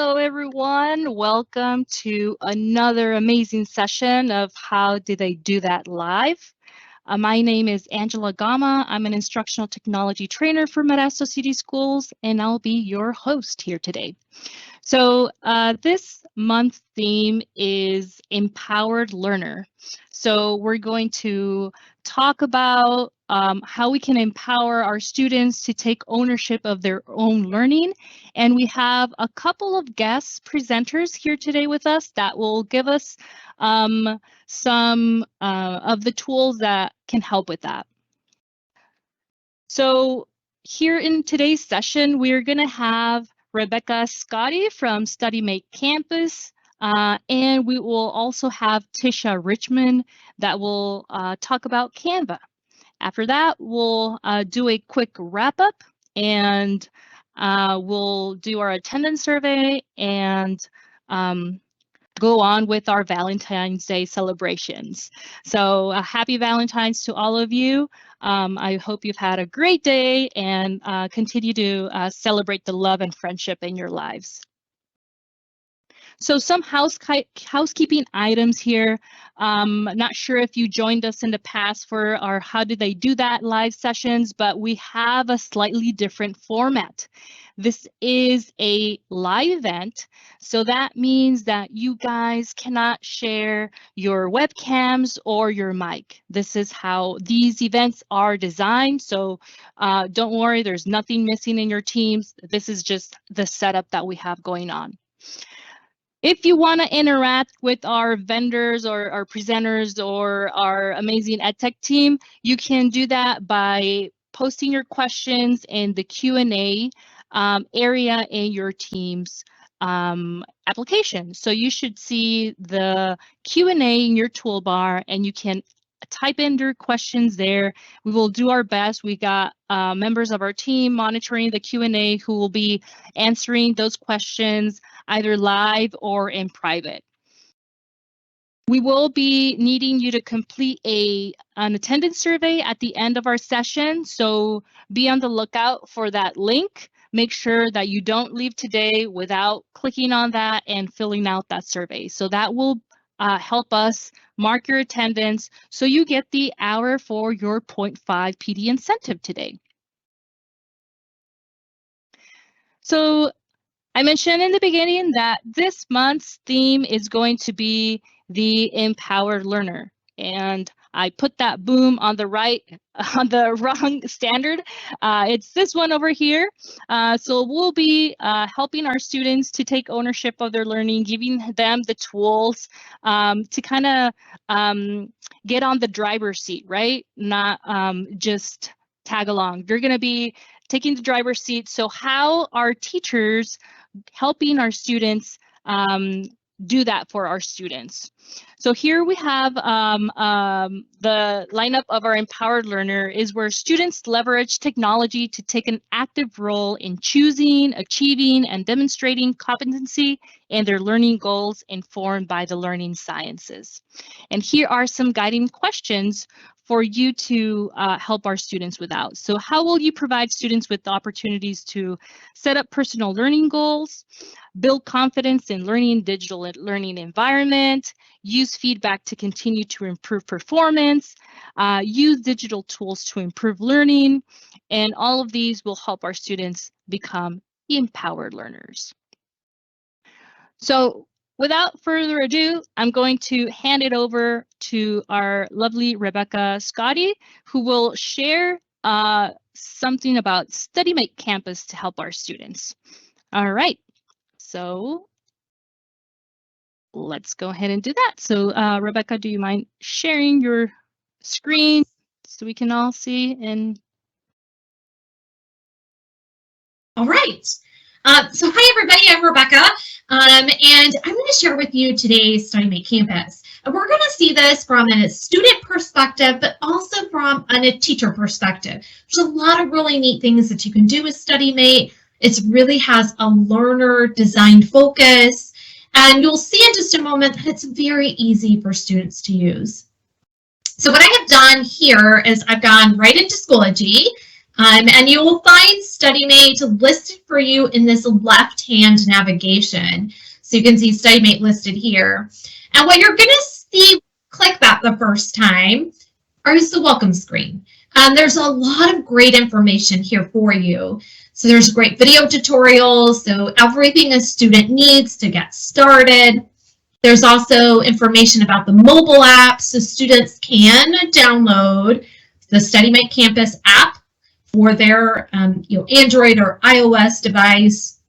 Hello, everyone. Welcome to another amazing session of How Did They Do That Live? My name is Angela Gama. I'm an instructional technology trainer for Modesto City Schools, and I'll be your host here today. So this month's theme is Empowered Learner. So we're going to talk about how we can empower our students to take ownership of their own learning. And we have a couple of guest presenters here today with us that will give us some of the tools that can help with that. So here in today's session, we're going to have Rebecca Scotty from StudyMate Campus, and we will also have Tisha Richmond that will talk about Canva. After that, we'll do a quick wrap up, and we'll do our attendance survey and go on with our Valentine's Day celebrations. So happy Valentine's to all of you. I hope you've had a great day and continue to celebrate the love and friendship in your lives. So some housekeeping items here. Not sure if you joined us in the past for our How Did They Do That live sessions, but we have a slightly different format. This is a live event, so that means that you guys cannot share your webcams or your mic. This is how these events are designed, so don't worry, there's nothing missing in your teams. This is just the setup that we have going on. If you want to interact with our vendors or our presenters or our amazing EdTech team, you can do that by posting your questions in the Q&A area in your team's application. So you should see the Q&A in your toolbar, and you can type in your questions there. We will do our best. We got members of our team monitoring the Q&A who will be answering those questions either live or in private. We will be needing you to complete an attendance survey at the end of our session, so be on the lookout for that link. Make sure that you don't leave today without clicking on that and filling out that survey. So that will help us mark your attendance so you get the hour for your 0.5 PD incentive today. So I mentioned in the beginning that this month's theme is going to be the Empowered Learner. And I put that boom on the right, on the wrong standard. It's this one over here. So we'll be helping our students to take ownership of their learning, giving them the tools to kind of get on the driver's seat, right? Not just tag along. You're going to be taking the driver's seat. So how are teachers helping our students do that for our students? So here we have the lineup of our Empowered Learner is where students leverage technology to take an active role in choosing, achieving, and demonstrating competency in their learning goals informed by the learning sciences. And here are some guiding questions for you to help our students with that. So how will you provide students with the opportunities to set up personal learning goals, build confidence in learning digital learning environment, use feedback to continue to improve performance, use digital tools to improve learning, and all of these will help our students become empowered learners. So without further ado, I'm going to hand it over to our lovely Rebecca Scotty, who will share something about StudyMate Campus to help our students. All right, so let's go ahead and do that. So Rebecca, do you mind sharing your screen so we can all see? And all right. So hi everybody, I'm Rebecca, and I'm going to share with you today's StudyMate Campus. And we're going to see this from a student perspective, but also from a teacher perspective. There's a lot of really neat things that you can do with StudyMate. It really has a learner designed focus, and you'll see in just a moment that it's very easy for students to use. So what I have done here is I've gone right into Schoology. And you will find StudyMate listed for you in this left-hand navigation. So you can see StudyMate listed here. And what you're going to see, click that the first time, is the welcome screen. There's a lot of great information here for you. So there's great video tutorials, so everything a student needs to get started. There's also information about the mobile app, so students can download the StudyMate Campus app for their Android or iOS device,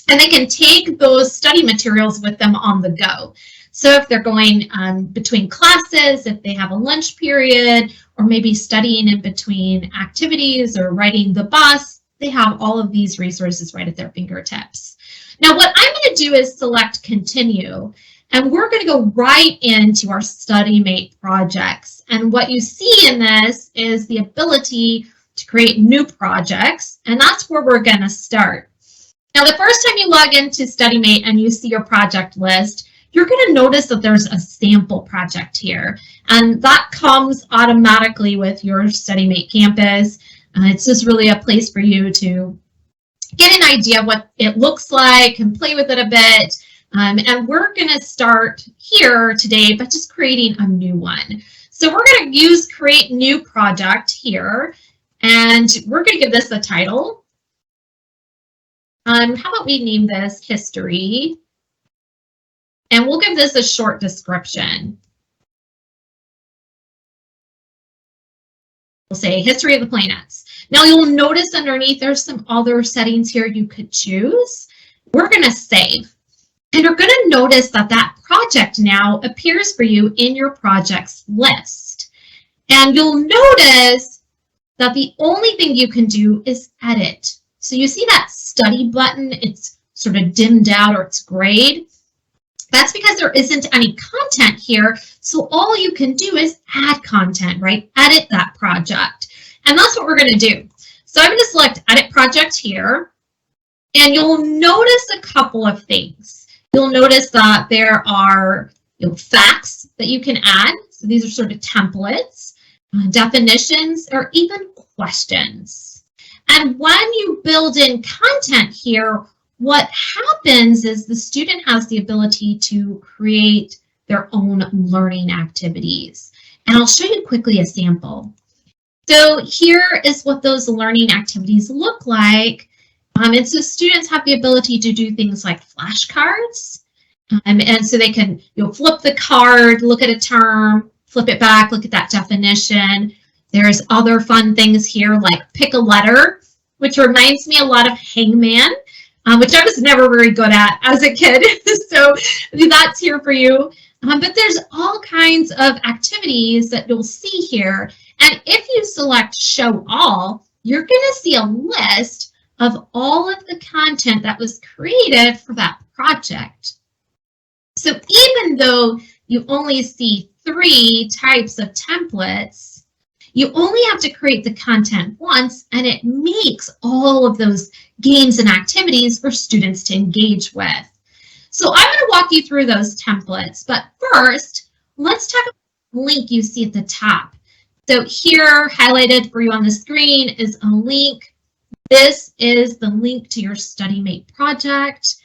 and they can take those study materials with them on the go. So if they're going between classes, if they have a lunch period, or maybe studying in between activities or riding the bus, they have all of these resources right at their fingertips. Now what I'm going to do is select Continue, and we're going to go right into our StudyMate projects. And what you see in this is the ability to create new projects, and that's where we're going to start. Now, the first time you log into StudyMate and you see your project list, you're going to notice that there's a sample project here, and that comes automatically with your StudyMate Campus. It's just really a place for you to get an idea of what it looks like and play with it a bit. And we're going to start here today by just creating a new one. So we're going to use Create New Project here. And we're going to give this a title. How about we name this History? And we'll give this a short description. We'll say History of the Planets. Now you'll notice underneath there's some other settings here you could choose. We're going to save. And you're going to notice that that project now appears for you in your projects list. And you'll notice that the only thing you can do is edit. So you see that study button, it's sort of dimmed out or it's grayed. That's because there isn't any content here. So all you can do is add content, right? Edit that project. And that's what we're going to do. So I'm going to select Edit Project here. And you'll notice a couple of things. You'll notice that there are facts that you can add. So these are sort of templates. Definitions, or even questions. And when you build in content here, what happens is the student has the ability to create their own learning activities. And I'll show you quickly a sample. So here is what those learning activities look like. And so students have the ability to do things like flashcards. And so they can flip the card, look at a term, flip it back, look at that definition. There's other fun things here like pick a letter, which reminds me a lot of Hangman, which I was never very good at as a kid. So that's here for you. But there's all kinds of activities that you'll see here. And if you select Show All, you're going to see a list of all of the content that was created for that project. So even though you only see 3 types of templates, you only have to create the content once, and it makes all of those games and activities for students to engage with. So I'm going to walk you through those templates, but first, let's talk about the link you see at the top. So here, highlighted for you on the screen, is a link. This is the link to your StudyMate project.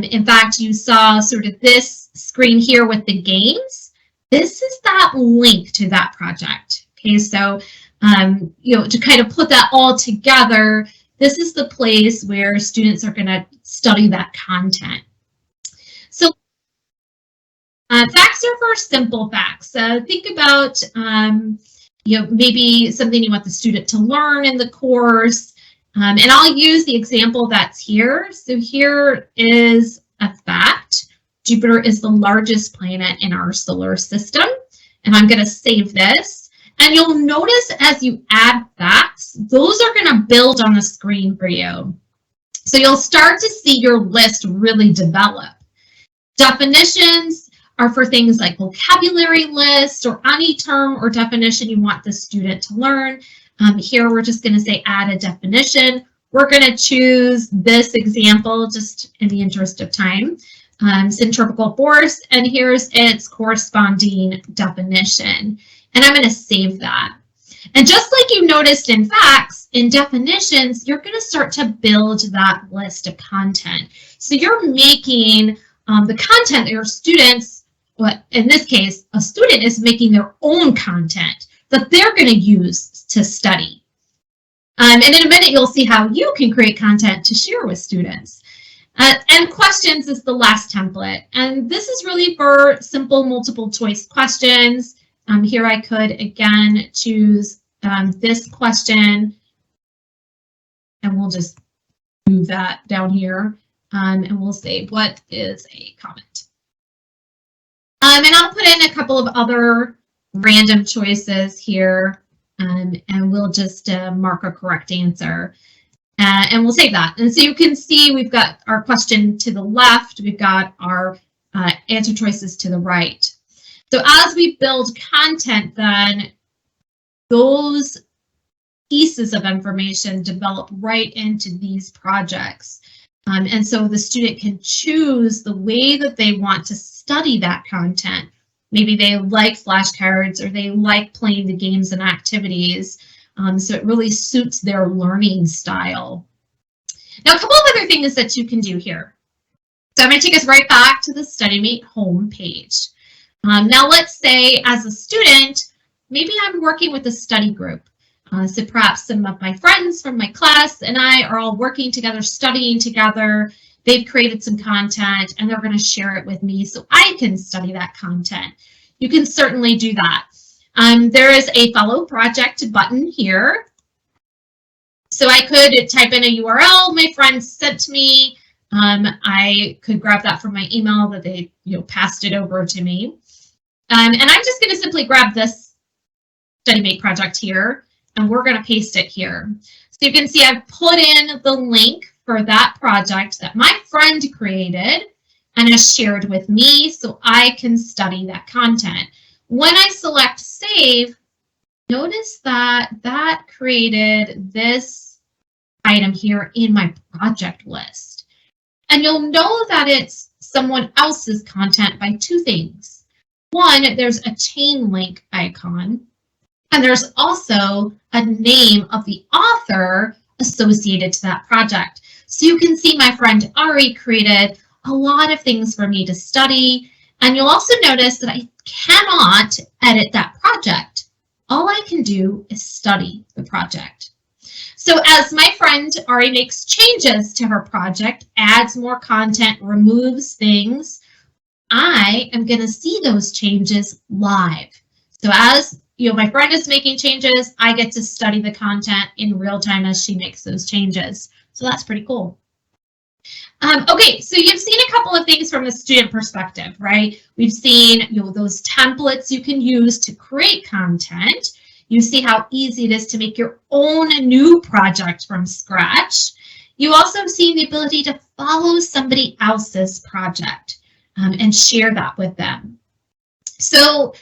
In fact, you saw sort of this screen here with the games. This is that link to that project. Okay, so to kind of put that all together, this is the place where students are going to study that content. So facts are for simple facts. Think about maybe something you want the student to learn in the course. And I'll use the example that's here. So here is a fact. Jupiter is the largest planet in our solar system. And I'm going to save this. And you'll notice as you add facts, those are going to build on the screen for you. So you'll start to see your list really develop. Definitions are for things like vocabulary lists or any term or definition you want the student to learn. Here we're just going to say add a definition. We're going to choose this example just in the interest of time. Centrifugal force, and here's its corresponding definition. And I'm going to save that. And just like you noticed in facts, in definitions, you're going to start to build that list of content. So you're making the content that your students, well, in this case, a student is making their own content that they're going to use to study. And in a minute, you'll see how you can create content to share with students. And questions is the last template. And this is really for simple multiple choice questions. Here I could, again, choose this question. And we'll just move that down here. And we'll say, what is a comment? And I'll put in a couple of other random choices here. And we'll just mark a correct answer. And we'll save that. And so you can see we've got our question to the left. We've got our answer choices to the right. So as we build content, then those pieces of information develop right into these projects. And so the student can choose the way that they want to study that content. Maybe they like flashcards or they like playing the games and activities. So it really suits their learning style. Now, a couple of other things that you can do here. So I'm going to take us right back to the StudyMate homepage. Now, let's say as a student, maybe I'm working with a study group. So perhaps some of my friends from my class and I are all working together, studying together. They've created some content and they're going to share it with me so I can study that content. You can certainly do that. There is a follow project button here. So I could type in a URL my friends sent to me. I could grab that from my email that they passed it over to me. And I'm just going to simply grab this StudyMate project here, and we're going to paste it here. So you can see I've put in the link for that project that my friend created and has shared with me so I can study that content. When I select save, notice that that created this item here in my project list. And you'll know that it's someone else's content by two things. One, there's a chain link icon, and there's also a name of the author associated to that project. So you can see my friend Ari created a lot of things for me to study. And you'll also notice that I cannot edit that project. All I can do is study the project. So as my friend Ari makes changes to her project, adds more content, removes things, I am going to see those changes live. So as my friend is making changes, I get to study the content in real time as she makes those changes. So that's pretty cool. Okay, so you've seen a couple of things from a student perspective, right? We've seen those templates you can use to create content. You see how easy it is to make your own new project from scratch. You also have seen the ability to follow somebody else's project and share that with them. So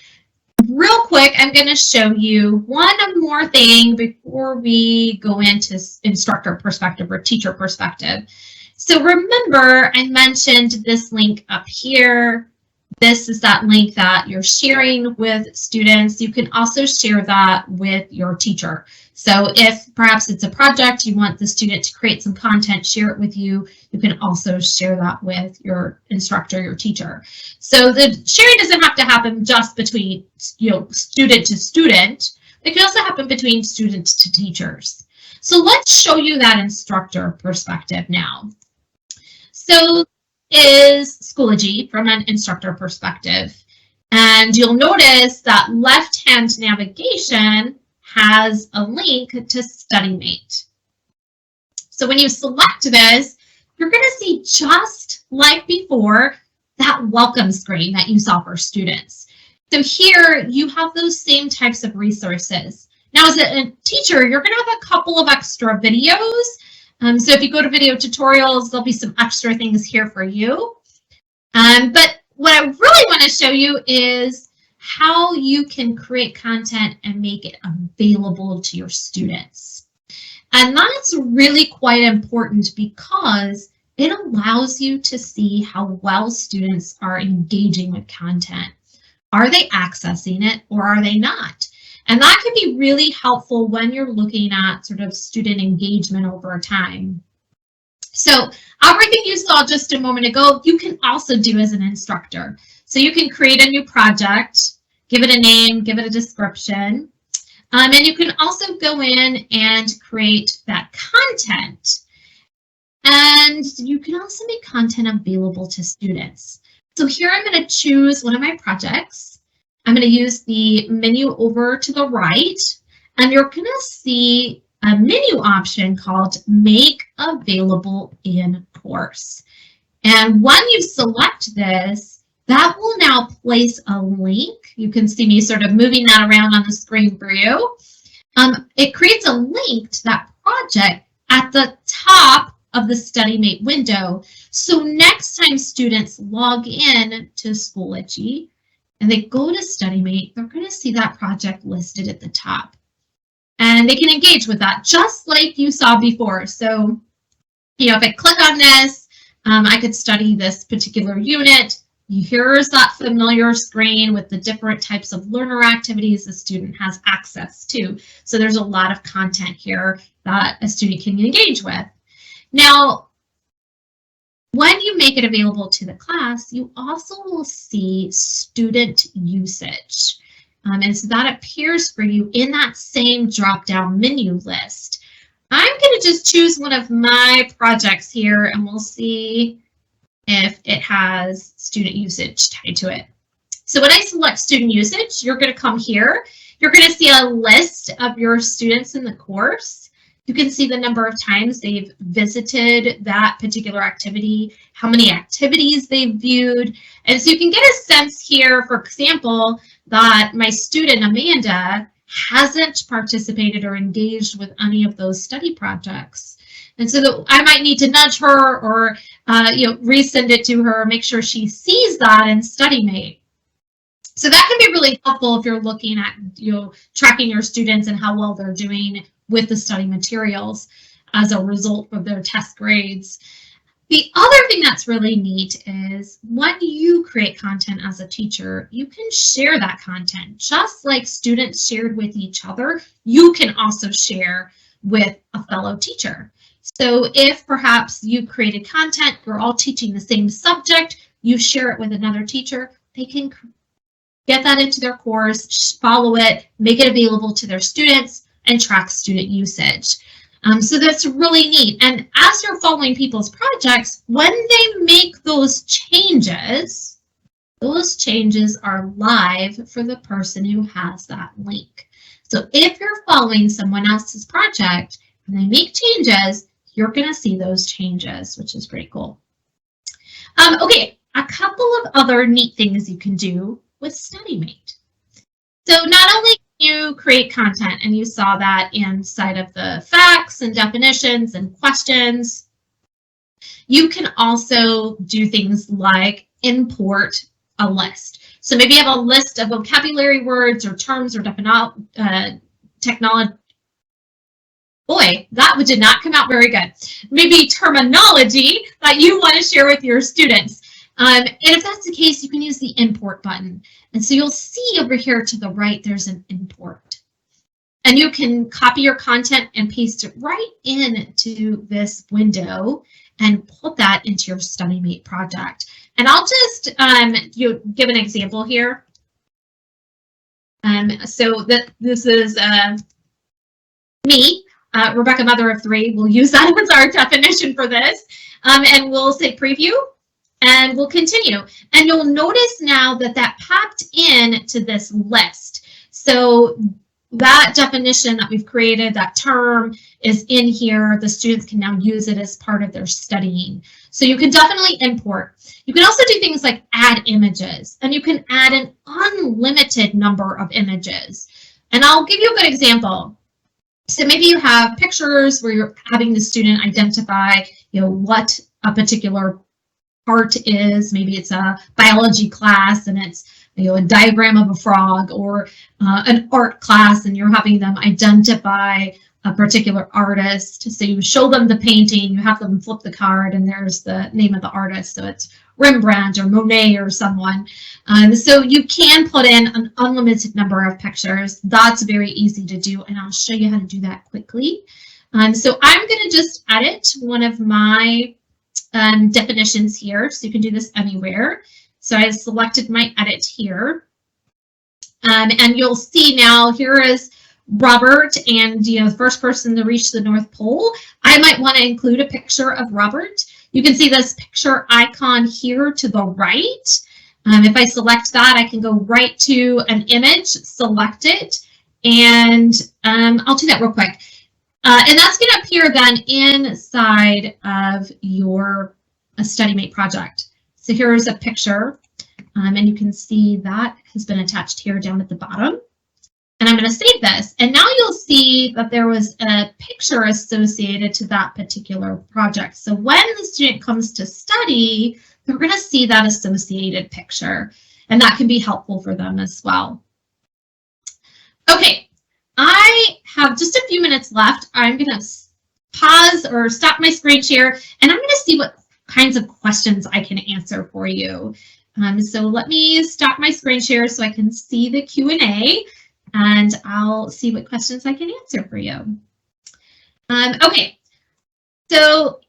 real quick, I'm going to show you one more thing before we go into instructor perspective or teacher perspective. So remember, I mentioned this link up here. This is that link that you're sharing with students. You can also share that with your teacher. So if perhaps it's a project, you want the student to create some content, share it with you, you can also share that with your instructor, your teacher. So the sharing doesn't have to happen just between student to student. It can also happen between students to teachers. So let's show you that instructor perspective now. So is Schoology from an instructor perspective. And you'll notice that left-hand navigation has a link to StudyMate. So when you select this, you're going to see, just like before, that welcome screen that you saw for students. So here you have those same types of resources. Now, as a teacher, you're going to have a couple of extra videos. So if you go to video tutorials, there'll be some extra things here for you. But what I really want to show you is how you can create content and make it available to your students. And that's really quite important because it allows you to see how well students are engaging with content. Are they accessing it or are they not? And that can be really helpful when you're looking at sort of student engagement over time. So everything you saw just a moment ago, you can also do as an instructor. So you can create a new project, give it a name, give it a description, and you can also go in and create that content. And you can also make content available to students. So here I'm going to choose one of my projects. I'm going to use the menu over to the right, and you're going to see a menu option called Make Available in Course. And when you select this, that will now place a link. You can see me sort of moving that around on the screen for you. It creates a link to that project at the top of the StudyMate window. So next time students log in to Schoology and they go to StudyMate, they're going to see that project listed at the top. And they can engage with that just like you saw before. So, you know, if I click on this, I could study this particular unit. Here's that familiar screen with the different types of learner activities the student has access to. So there's a lot of content here that a student can engage with. Now, when you make it available to the class, you also will see student usage. And so that appears for you in that same drop-down menu list. I'm going to just choose one of my projects here, and we'll see if it has student usage tied to it. So when I select student usage, you're going to come here. You're going to see a list of your students in the course. You can see the number of times they've visited that particular activity, how many activities they've viewed. And so you can get a sense here, for example, that my student Amanda hasn't participated or engaged with any of those study projects. And so I might need to nudge her or resend it to her, make sure she sees that in StudyMate. So that can be really helpful if you're looking at tracking your students and how well they're doing with the study materials as a result of their test grades. The other thing that's really neat is when you create content as a teacher, you can share that content. Just like students shared with each other, you can also share with a fellow teacher. So if perhaps you created content, you're all teaching the same subject, you share it with another teacher, they can get that into their course, follow it, make it available to their students, and track student usage. So that's really neat. And as you're following people's projects, when they make those changes are live for the person who has that link. So if you're following someone else's project and they make changes, you're going to see those changes, which is pretty cool. Okay, a couple of other neat things you can do with StudyMate. So not only you create content, and you saw that inside of the facts and definitions and questions, you can also do things like import a list. So maybe you have a list of vocabulary words or terms or technology. Boy, that did not come out very good. Maybe terminology that you want to share with your students. And if that's the case, you can use the import button. And so you'll see over here to the right, there's an import. And you can copy your content and paste it right into this window and put that into your StudyMate project. And I'll just give an example here. So this is me, Rebecca, mother of three. We'll use that as our definition for this. And we'll say preview. And we'll continue. And you'll notice now that that popped in to this list. So that definition that we've created, that term is in here. The students can now use it as part of their studying. So you can definitely import. You can also do things like add images, and you can add an unlimited number of images. And I'll give you a good example. So maybe you have pictures where you're having the student identify, what a particular part is. Maybe it's a biology class and it's a diagram of a frog, or an art class and you're having them identify a particular artist. So you show them the painting, you have them flip the card, and there's the name of the artist. So it's Rembrandt or Monet or someone. So you can put in an unlimited number of pictures. That's very easy to do, and I'll show you how to do that quickly. So I'm going to just edit one of my definitions here, so you can do this anywhere. So I selected my edit here, and you'll see now here is Robert, and the first person to reach the North Pole. I might want to include a picture of Robert. You can see this picture icon here to the right. If I select that, I can go right to an image, select it, and I'll do that real quick. And that's going to appear then inside of your StudyMate project. So here's a picture, and you can see that has been attached here down at the bottom. And I'm going to save this. And now you'll see that there was a picture associated to that particular project. So when the student comes to study, they're going to see that associated picture, and that can be helpful for them as well. Okay, I have just a few minutes left. I'm going to pause or stop my screen share, and I'm going to see what kinds of questions I can answer for you. So let me stop my screen share so I can see the Q&A, and I'll see what questions I can answer for you. Okay, so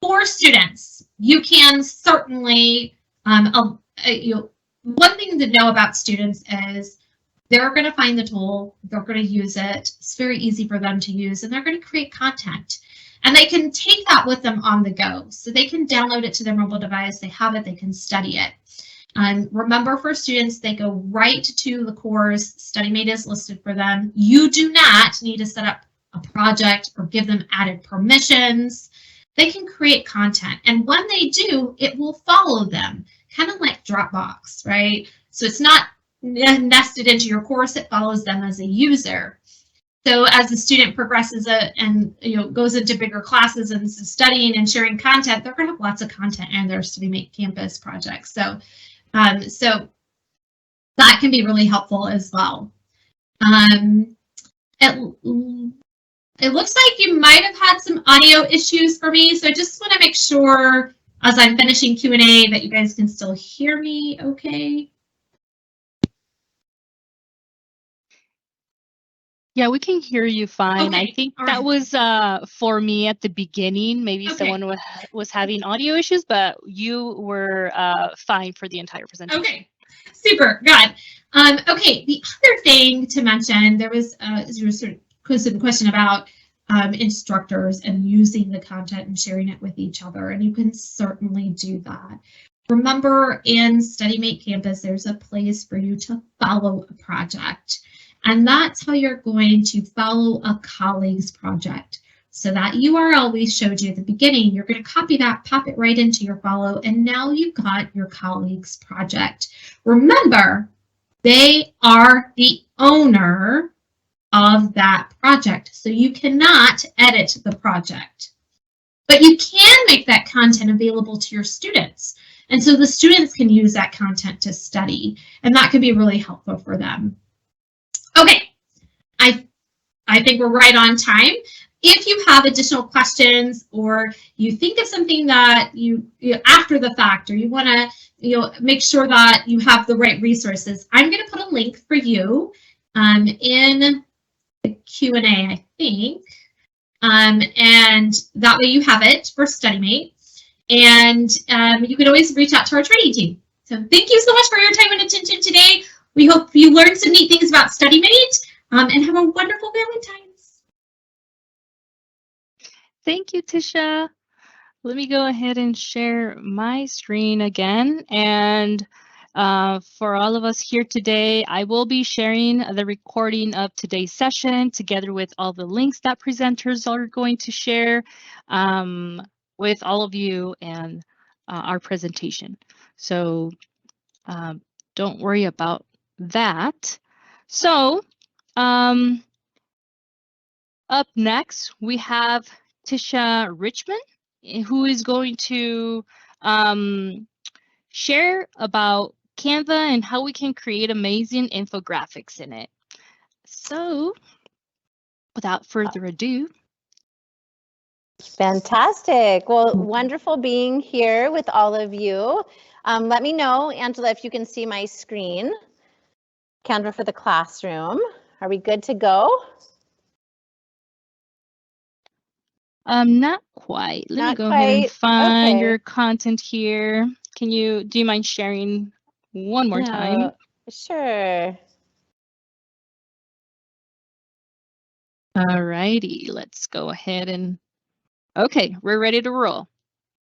for students, you can certainly, one thing to know about students is they're going to find the tool, they're going to use it, it's very easy for them to use, and they're going to create content. And they can take that with them on the go. So they can download it to their mobile device, they have it, they can study it. Remember, for students, they go right to the course. StudyMate is listed for them. You do not need to set up a project or give them added permissions. They can create content, and when they do, it will follow them, kind of like Dropbox, right? So it's not nested into your course, it follows them as a user. So as the student progresses and goes into bigger classes and is studying and sharing content, they're going to have lots of content in their StudyMate Campus project. So that can be really helpful as well. It looks like you might have had some audio issues for me, so I just want to make sure as I'm finishing Q&A that you guys can still hear me okay. Yeah, we can hear you fine. Okay. I think All that right. was for me at the beginning. Maybe Okay. someone was having audio issues, but you were fine for the entire presentation. Okay, super, good. Okay, the other thing to mention, there was sort of a question about instructors and using the content and sharing it with each other, and you can certainly do that. Remember, in StudyMate Campus, there's a place for you to follow a project, and that's how you're going to follow a colleague's project. So that URL we showed you at the beginning, you're going to copy that, pop it right into your follow, and now you've got your colleague's project. Remember, they are the owner of that project, so you cannot edit the project. But you can make that content available to your students, and so the students can use that content to study, and that can be really helpful for them. Okay, I think we're right on time. If you have additional questions, or you think of something that you after the fact, or you want to make sure that you have the right resources, I'm going to put a link for you in the Q&A, I think, and that way you have it for StudyMate, and you can always reach out to our training team. So thank you so much for your time and attention today. We hope you learned some neat things about StudyMate, and have a wonderful Valentine's. Thank you, Tisha. Let me go ahead and share my screen again. And for all of us here today, I will be sharing the recording of today's session together with all the links that presenters are going to share with all of you and our presentation. So don't worry about that. So up next, we have Tisha Richmond, who is going to share about Canva and how we can create amazing infographics in it. So without further ado, Fantastic. Well, wonderful being here with all of you. Let me know, Angela, if you can see my screen. Canva for the classroom. Are we good to go? Not quite. Let me Not go ahead and quite. find Okay. your content here. Do you mind sharing one more time? Sure. Alrighty, let's go ahead and, okay, we're ready to roll.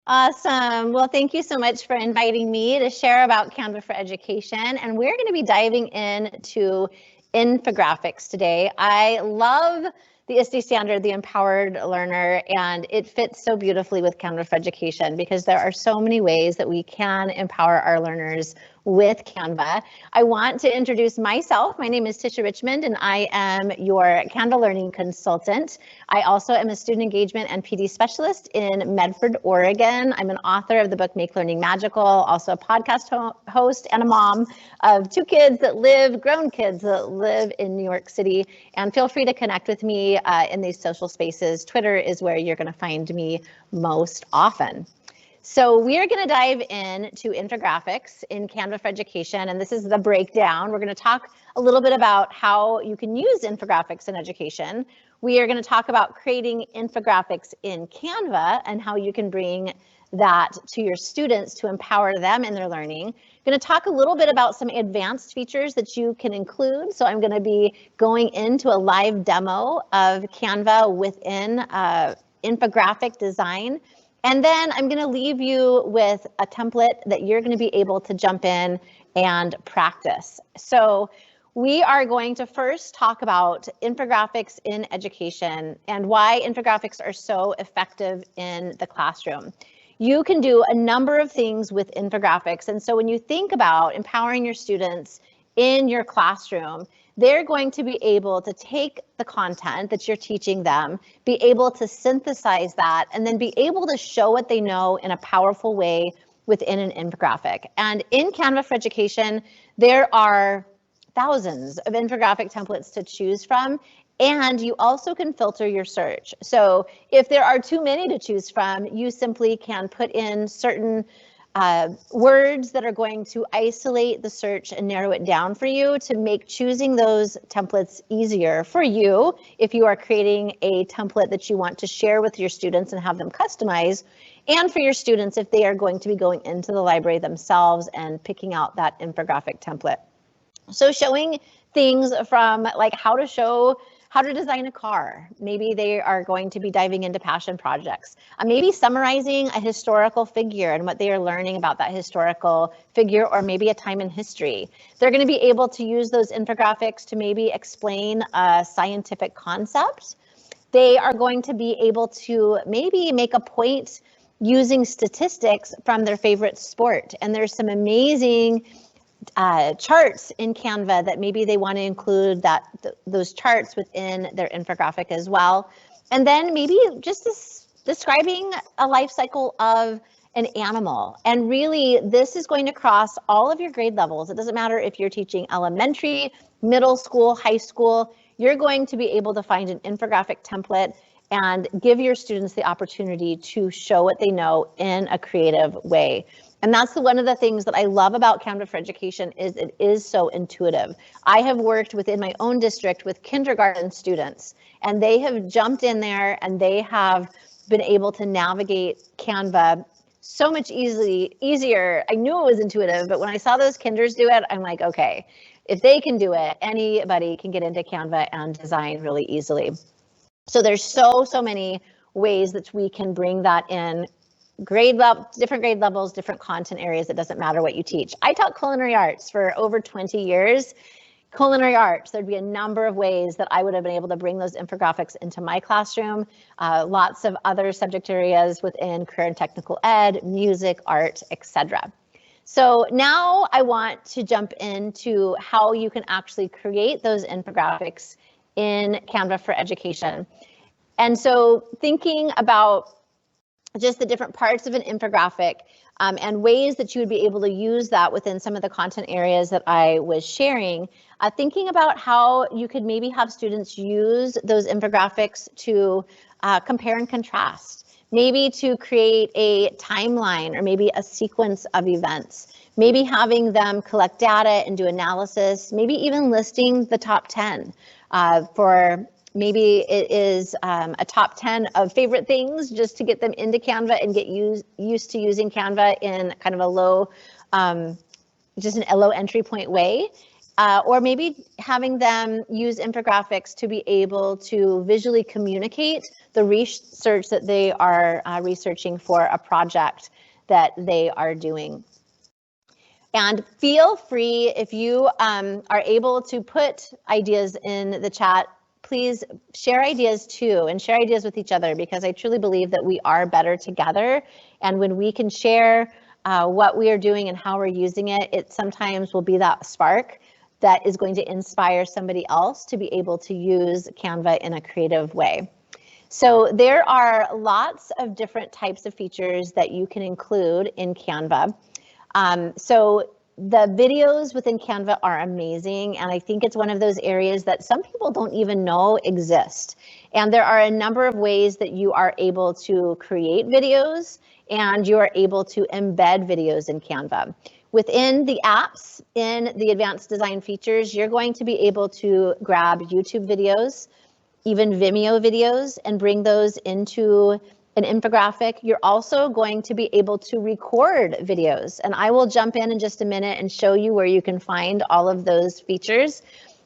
Awesome. Well, thank you so much for inviting me to share about Canva for Education. And we're going to be diving into infographics today. I love the ISTE standard, the empowered learner, and it fits so beautifully with Canva for Education because there are so many ways that we can empower our learners with Canva. I want to introduce myself. My name is Tisha Richmond, and I am your Canva Learning Consultant. I also am a student engagement and PD specialist in Medford, Oregon. I'm an author of the book Make Learning Magical, also a podcast host and a mom of two kids that live, grown kids that live in New York City. And feel free to connect with me in these social spaces. Twitter is where you're going to find me most often. So we are going to dive into infographics in Canva for Education, and this is the breakdown. We're going to talk a little bit about how you can use infographics in education. We are going to talk about creating infographics in Canva and how you can bring that to your students to empower them in their learning. I'm going to talk a little bit about some advanced features that you can include. So I'm going to be going into a live demo of Canva within infographic design. And then I'm going to leave you with a template that you're going to be able to jump in and practice. So we are going to first talk about infographics in education and why infographics are so effective in the classroom. You can do a number of things with infographics. And so when you think about empowering your students in your classroom, they're going to be able to take the content that you're teaching them, be able to synthesize that, and then be able to show what they know in a powerful way within an infographic. And in Canva for Education, there are thousands of infographic templates to choose from, and you also can filter your search. So if there are too many to choose from, you simply can put in certain words that are going to isolate the search and narrow it down for you to make choosing those templates easier for you if you are creating a template that you want to share with your students and have them customize, and for your students if they are going to be going into the library themselves and picking out that infographic template. So showing things from like how to design a car. Maybe they are going to be diving into passion projects. Maybe summarizing a historical figure and what they are learning about that historical figure, or maybe a time in history. They're going to be able to use those infographics to maybe explain a scientific concept. They are going to be able to maybe make a point using statistics from their favorite sport. And there's some amazing charts in Canva that maybe they want to include those charts within their infographic as well. And then maybe just describing a life cycle of an animal. And really, this is going to cross all of your grade levels. It doesn't matter if you're teaching elementary, middle school, high school, you're going to be able to find an infographic template and give your students the opportunity to show what they know in a creative way. And that's one of the things that I love about Canva for Education is it is so intuitive. I have worked within my own district with kindergarten students, and they have jumped in there and they have been able to navigate Canva so much easier. I knew it was intuitive, but when I saw those kinders do it, I'm like, okay, if they can do it, anybody can get into Canva and design really easily. So there's so many ways that we can bring that in. Different grade levels, different content areas. It doesn't matter what you teach. I taught culinary arts for over 20 years. Culinary arts, there'd be a number of ways that I would have been able to bring those infographics into my classroom. Lots of other subject areas within career and technical ed, music, art, etc. So now I want to jump into how you can actually create those infographics in Canva for Education. And so thinking about just the different parts of an infographic and ways that you would be able to use that within some of the content areas that I was sharing, thinking about how you could maybe have students use those infographics to compare and contrast. maybe to create a timeline or maybe a sequence of events, maybe having them collect data and do analysis, maybe even listing the top 10 for maybe it is a top 10 of favorite things just to get them into Canva and get used to using Canva in kind of a low, just a low entry point way. Or maybe having them use infographics to be able to visually communicate the research that they are researching for a project that they are doing. And feel free, if you are able to put ideas in the chat, please share ideas too, and share ideas with each other, because I truly believe that we are better together. And when we can share what we are doing and how we're using it, it sometimes will be that spark that is going to inspire somebody else to be able to use Canva in a creative way. So there are lots of different types of features that you can include in Canva. So the videos within Canva are amazing, and I think it's one of those areas that some people don't even know exist. And there are a number of ways that you are able to create videos, and you are able to embed videos in Canva. Within the apps, in the advanced design features, you're going to be able to grab YouTube videos, even Vimeo videos, and bring those into an infographic. You're also going to be able to record videos, and I will jump in just a minute and show you where you can find all of those features.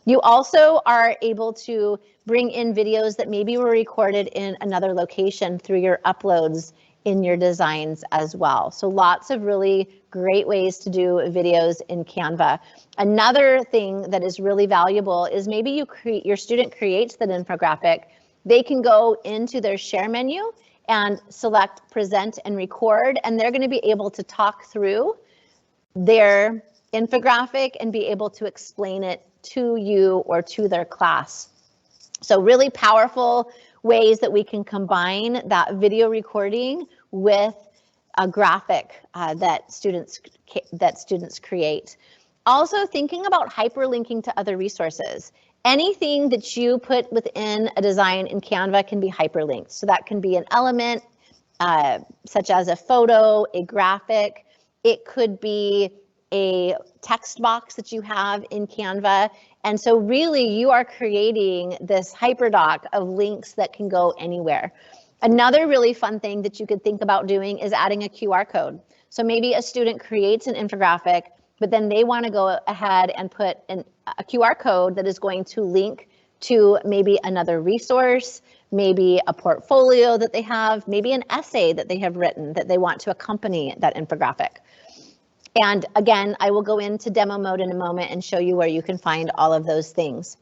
You also are able to bring in videos that maybe were recorded in another location through your uploads in your designs as well. So lots of really great ways to do videos in Canva. Another thing that is really valuable is maybe your student creates that infographic. They can go into their share menu and select present and record, and they're going to be able to talk through their infographic and be able to explain it to you or to their class. So really powerful ways that we can combine that video recording with a graphic that students create. Also thinking about hyperlinking to other resources. Anything that you put within a design in Canva can be hyperlinked. So that can be an element such as a photo, a graphic. It could be a text box that you have in Canva. And so really you are creating this hyperdoc of links that can go anywhere. Another really fun thing that you could think about doing is adding a QR code. So maybe a student creates an infographic, but then they want to go ahead and put a QR code that is going to link to maybe another resource, maybe a portfolio that they have, maybe an essay that they have written that they want to accompany that infographic. And again, I will go into demo mode in a moment and show you where you can find all of those things.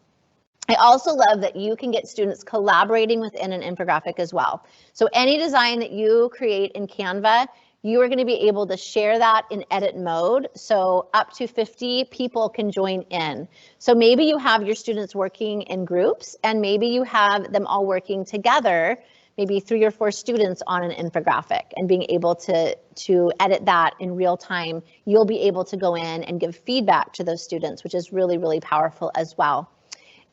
I also love that you can get students collaborating within an infographic as well. So any design that you create in Canva, you are going to be able to share that in edit mode. So up to 50 people can join in. So maybe you have your students working in groups, and maybe you have them all working together, maybe 3 or 4 students on an infographic, and being able to edit that in real time. You'll be able to go in and give feedback to those students, which is really, really powerful as well.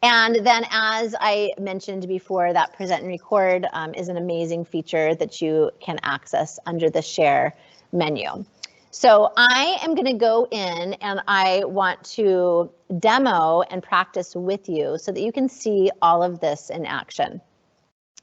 And then, as I mentioned before, that present and record is an amazing feature that you can access under the share menu. So I am going to go in and I want to demo and practice with you so that you can see all of this in action.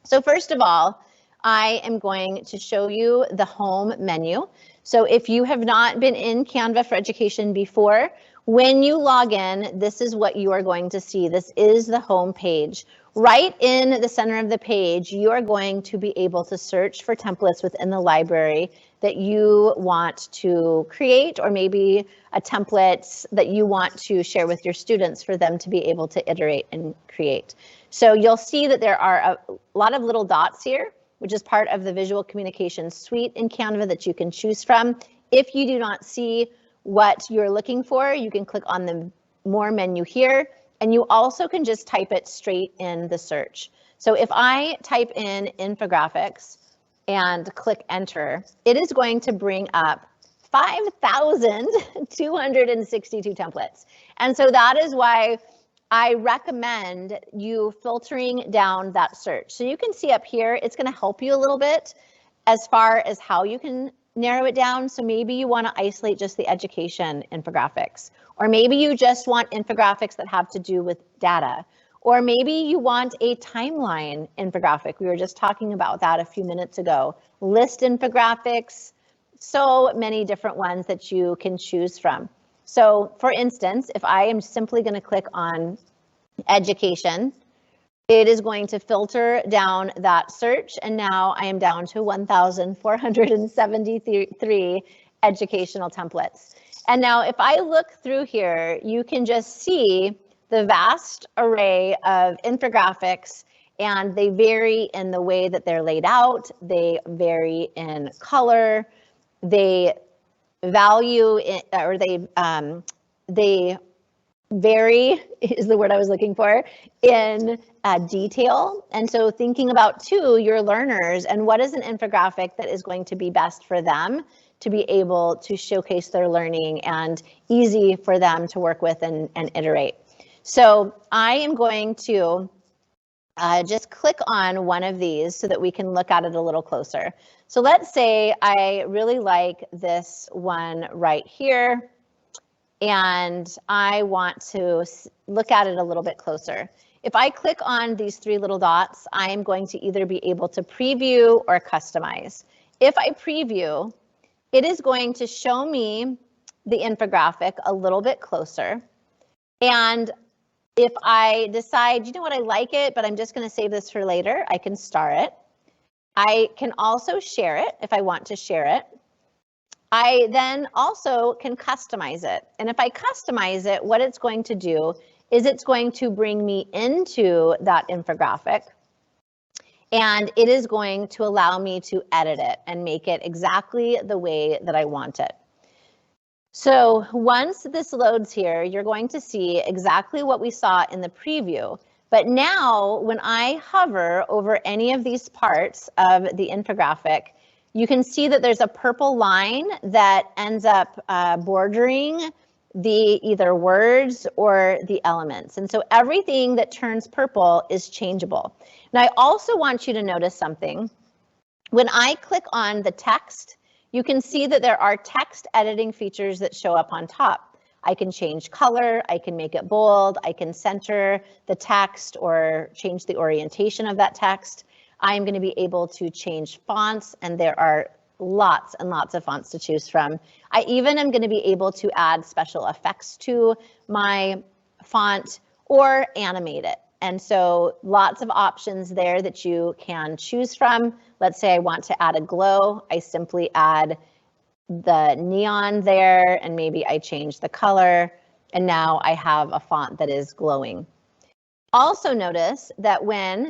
So first of all, I am going to show you the home menu. So if you have not been in Canva for Education before, when you log in, this is what you are going to see. This is the home page. Right in the center of the page, you are going to be able to search for templates within the library that you want to create, or maybe a template that you want to share with your students for them to be able to iterate and create. So you'll see that there are a lot of little dots here, which is part of the visual communication suite in Canva that you can choose from. If you do not see what you're looking for, you can click on the more menu here, and you also can just type it straight in the search. So if I type in infographics and click enter, it is going to bring up 5,262 templates. And so that is why I recommend you filtering down that search. So you can see up here, it's going to help you a little bit. as far as how you can narrow it down. So maybe you want to isolate just the education infographics, or maybe you just want infographics that have to do with data, or maybe you want a timeline infographic. We were just talking about that a few minutes ago. List infographics, so many different ones that you can choose from. So for instance, if I am simply going to click on education, it is going to filter down that search, and now I am down to 1,473 educational templates. And now if I look through here, you can just see the vast array of infographics, and they vary in the way that they're laid out. They vary in color. They value it, or they vary is the word I was looking for, in detail. And so thinking about too your learners and what is an infographic that is going to be best for them to be able to showcase their learning and easy for them to work with and iterate. So I am going to just click on one of these so that we can look at it a little closer. So let's say I really like this one right here, and I want to look at it a little bit closer. If I click on these three little dots, I am going to either be able to preview or customize. If I preview, it is going to show me the infographic a little bit closer. And if I decide, you know what, I like it, but I'm just going to save this for later, I can star it. I can also share it if I want to share it. I then also can customize it. And if I customize it, what it's going to do is it's going to bring me into that infographic, and it is going to allow me to edit it and make it exactly the way that I want it. So once this loads here, you're going to see exactly what we saw in the preview. But now when I hover over any of these parts of the infographic, you can see that there's a purple line that ends up bordering the either words or the elements. And so everything that turns purple is changeable. Now I also want you to notice something. When I click on the text, you can see that there are text editing features that show up on top. I can change color, I can make it bold, I can center the text or change the orientation of that text. I'm going to be able to change fonts, and there are lots and lots of fonts to choose from. I even am going to be able to add special effects to my font or animate it. And so lots of options there that you can choose from. Let's say I want to add a glow. I simply add the neon there, and maybe I change the color, and now I have a font that is glowing. Also notice that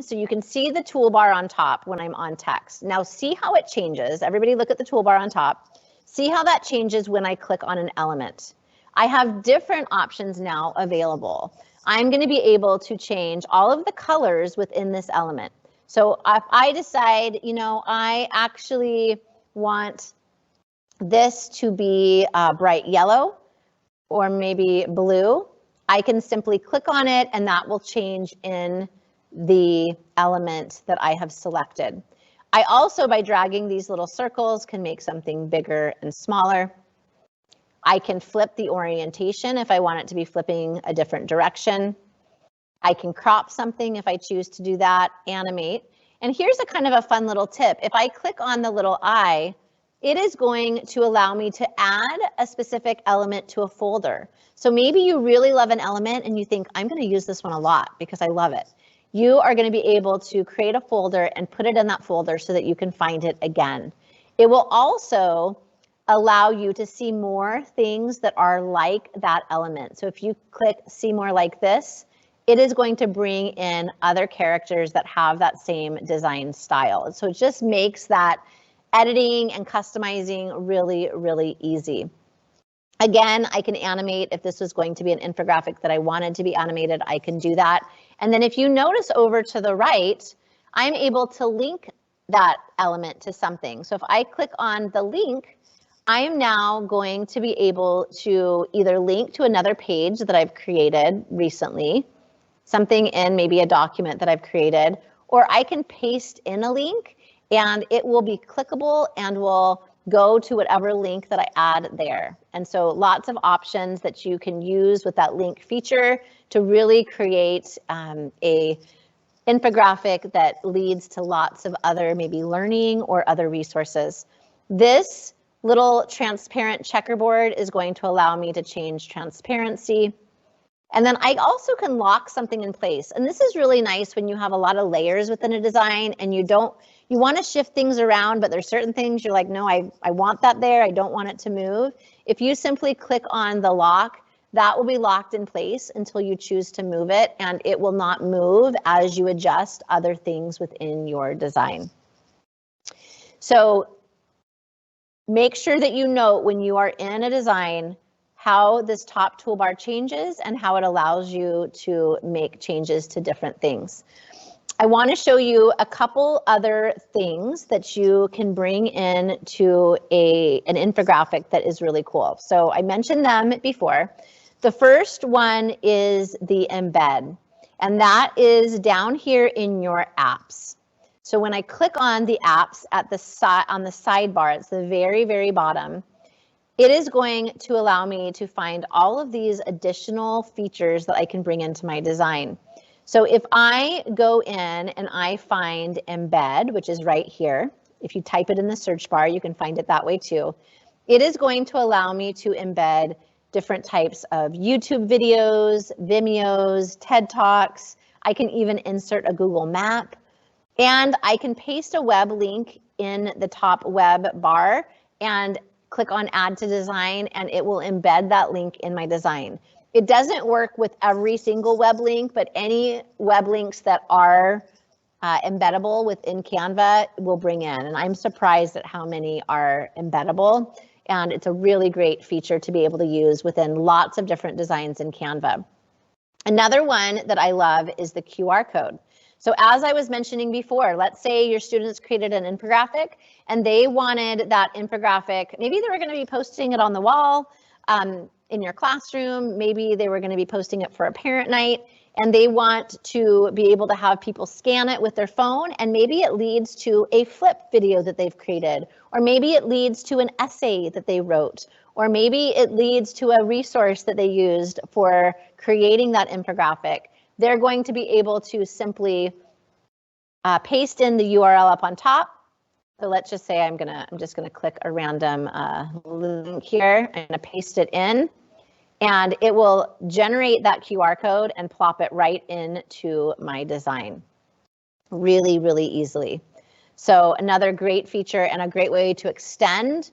so you can see the toolbar on top when I'm on text. Now see how it changes. Everybody look at the toolbar on top. See how that changes when I click on an element. I have different options now available. I'm going to be able to change all of the colors within this element. So if I decide, you know, I actually want this to be bright yellow or maybe blue, I can simply click on it, and that will change in the element that I have selected. I also, by dragging these little circles, can make something bigger and smaller. I can flip the orientation if I want it to be flipping a different direction. I can crop something if I choose to do that, animate. And here's a kind of a fun little tip. If I click on the little eye, it is going to allow me to add a specific element to a folder. So maybe you really love an element and you think, I'm going to use this one a lot because I love it. You are going to be able to create a folder and put it in that folder so that you can find it again. It will also allow you to see more things that are like that element. So if you click see more like this, it is going to bring in other characters that have that same design style. So it just makes that editing and customizing really, really easy. Again, I can animate. If this was going to be an infographic that I wanted to be animated, I can do that. And then if you notice over to the right, I'm able to link that element to something. So if I click on the link, I am now going to be able to either link to another page that I've created recently, something in maybe a document that I've created, or I can paste in a link and it will be clickable and will go to whatever link that I add there. And so lots of options that you can use with that link feature to really create a infographic that leads to lots of other maybe learning or other resources. This little transparent checkerboard is going to allow me to change transparency. And then I also can lock something in place. And this is really nice when you have a lot of layers within a design and you want to shift things around, but there's certain things you're like, no, I want that there. I don't want it to move. If you simply click on the lock, that will be locked in place until you choose to move it, and it will not move as you adjust other things within your design. So make sure that you note when you are in a design how this top toolbar changes and how it allows you to make changes to different things. I want to show you a couple other things that you can bring in to an infographic that is really cool. So I mentioned them before. The first one is the embed, and that is down here in your apps. So when I click on the apps at the side on the sidebar, it's the very, very bottom, it is going to allow me to find all of these additional features that I can bring into my design. So if I go in and I find embed, which is right here, if you type it in the search bar, you can find it that way too. It is going to allow me to embed different types of YouTube videos, Vimeos, TED Talks. I can even insert a Google map, and I can paste a web link in the top web bar and click on add to design, and it will embed that link in my design. It doesn't work with every single web link, but any web links that are embeddable within Canva will bring in, and I'm surprised at how many are embeddable, and it's a really great feature to be able to use within lots of different designs in Canva. Another one that I love is the QR code. So as I was mentioning before, let's say your students created an infographic and they wanted that infographic, maybe they were going to be posting it on the wall in your classroom, maybe they were going to be posting it for a parent night, and they want to be able to have people scan it with their phone, and maybe it leads to a flip video that they've created, or maybe it leads to an essay that they wrote, or maybe it leads to a resource that they used for creating that infographic. They're going to be able to simply paste in the URL up on top. So let's just say I'm just gonna click a random link here. I'm gonna paste it in, and it will generate that QR code and plop it right into my design really, really easily. So another great feature and a great way to extend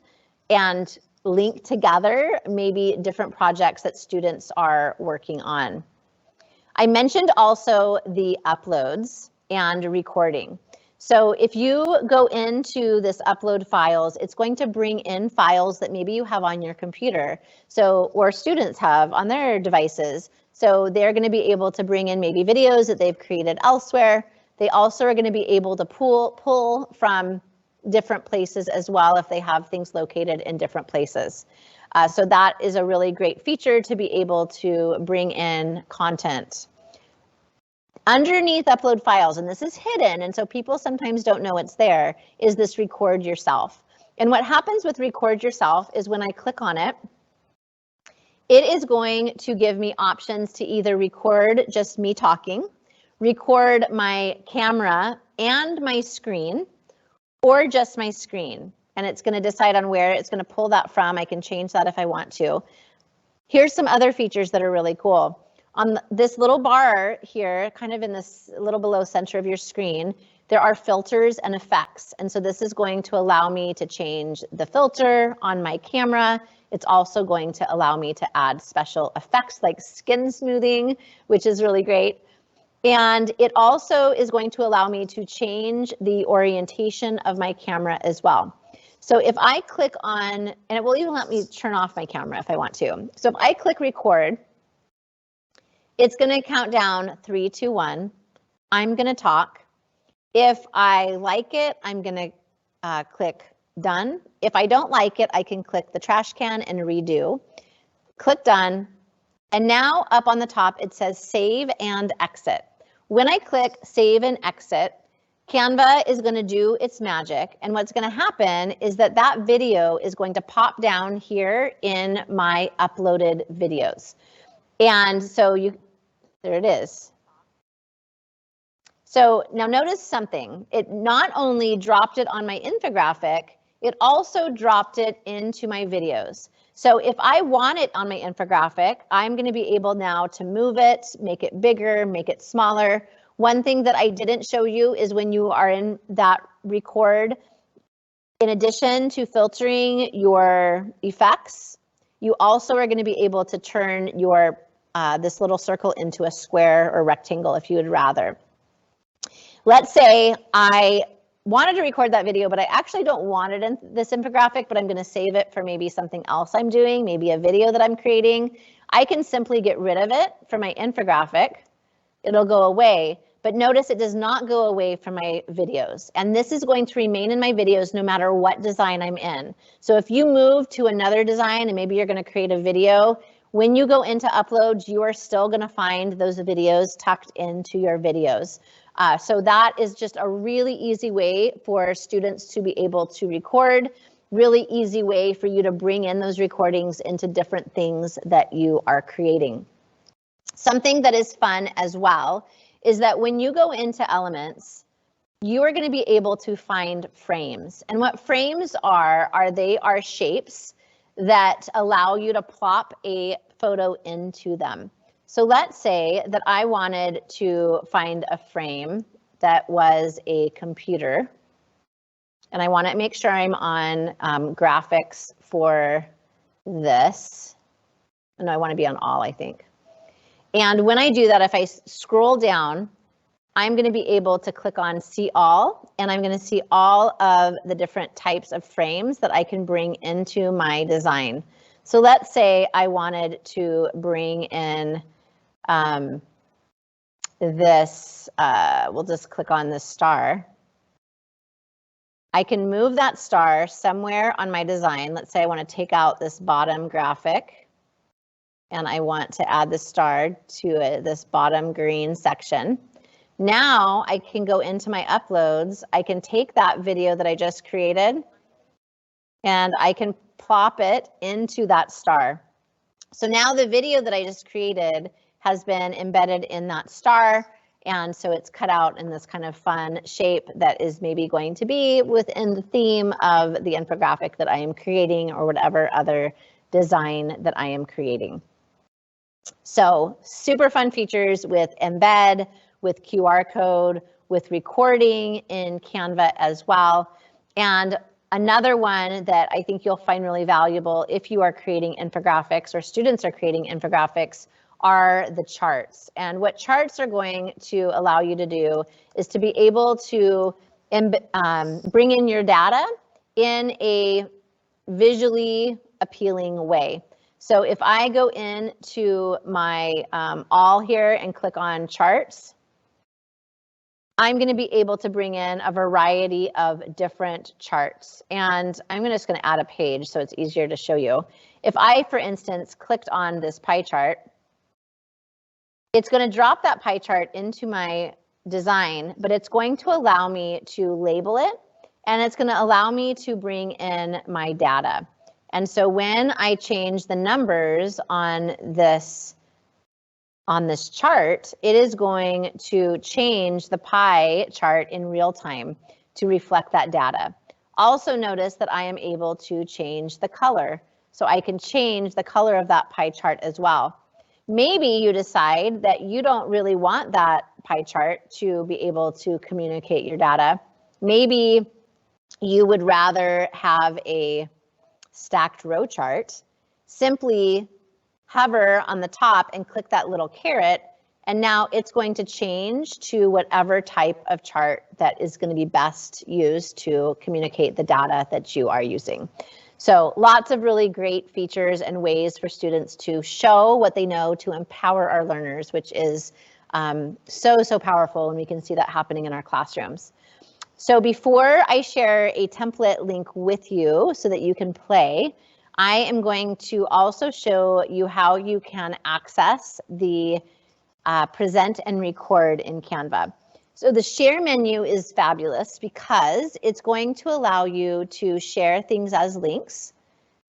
and link together maybe different projects that students are working on. I mentioned also the uploads and recording. So if you go into this upload files, it's going to bring in files that maybe you have on your computer, or students have on their devices. So they're going to be able to bring in maybe videos that they've created elsewhere. They also are going to be able to pull from different places as well if they have things located in different places. So that is a really great feature to be able to bring in content. Underneath upload files, and this is hidden, and so people sometimes don't know it's there, is this record yourself. And what happens with record yourself is when I click on it, it is going to give me options to either record just me talking, record my camera and my screen, or just my screen. And it's going to decide on where it's going to pull that from. I can change that if I want to. Here's some other features that are really cool. On this little bar here, kind of in this little below center of your screen, there are filters and effects. And so this is going to allow me to change the filter on my camera. It's also going to allow me to add special effects like skin smoothing, which is really great. And it also is going to allow me to change the orientation of my camera as well. So if I click on, and it will even let me turn off my camera if I want to. So if I click record, it's going to count down 3, 2, 1. I'm going to talk. If I like it, I'm going to click done. If I don't like it, I can click the trash can and redo. Click done. And now up on the top, it says save and exit. When I click save and exit, Canva is going to do its magic, and what's going to happen is that that video is going to pop down here in my uploaded videos. And so there it is. So now notice something. It not only dropped it on my infographic, it also dropped it into my videos. So if I want it on my infographic, I'm going to be able now to move it, make it bigger, make it smaller. One thing that I didn't show you is when you are in that record, in addition to filtering your effects, you also are going to be able to turn your this little circle into a square or rectangle if you would rather. Let's say I wanted to record that video, but I actually don't want it in this infographic, but I'm going to save it for maybe something else I'm doing, maybe a video that I'm creating. I can simply get rid of it from my infographic. It'll go away, but notice it does not go away from my videos. And this is going to remain in my videos no matter what design I'm in. So if you move to another design and maybe you're going to create a video, when you go into uploads, you are still going to find those videos tucked into your videos. So that is just a really easy way for students to be able to record, really easy way for you to bring in those recordings into different things that you are creating. Something that is fun as well is that when you go into Elements, you are going to be able to find frames. And what frames are they are shapes that allow you to plop a photo into them. So let's say that I wanted to find a frame that was a computer, and I want to make sure I'm on graphics for this. And I want to be on all, I think. And when I do that, if I scroll down, I'm going to be able to click on See All, and I'm going to see all of the different types of frames that I can bring into my design. So let's say I wanted to bring in this, we'll just click on this star. I can move that star somewhere on my design. Let's say I want to take out this bottom graphic and I want to add the star to this bottom green section. Now I can go into my uploads. I can take that video that I just created and I can plop it into that star. So now the video that I just created has been embedded in that star, and so it's cut out in this kind of fun shape that is maybe going to be within the theme of the infographic that I am creating or whatever other design that I am creating. So super fun features with embed, with QR code, with recording in Canva as well. And another one that I think you'll find really valuable if you are creating infographics or students are creating infographics are the charts. And what charts are going to allow you to do is to be able to bring in your data in a visually appealing way. So if I go into my all here and click on charts, I'm going to be able to bring in a variety of different charts. And I'm just going to add a page so it's easier to show you. If I, for instance, clicked on this pie chart, it's going to drop that pie chart into my design, but it's going to allow me to label it, and it's going to allow me to bring in my data. And so when I change the numbers on this chart, it is going to change the pie chart in real time to reflect that data. Also notice that I am able to change the color. So I can change the color of that pie chart as well. Maybe you decide that you don't really want that pie chart to be able to communicate your data. Maybe you would rather have a stacked row chart. Simply hover on the top and click that little caret, and now it's going to change to whatever type of chart that is going to be best used to communicate the data that you are using. So lots of really great features and ways for students to show what they know to empower our learners, which is so powerful, and we can see that happening in our classrooms. So before I share a template link with you so that you can play, I am going to also show you how you can access the present and record in Canva. So the share menu is fabulous because it's going to allow you to share things as links.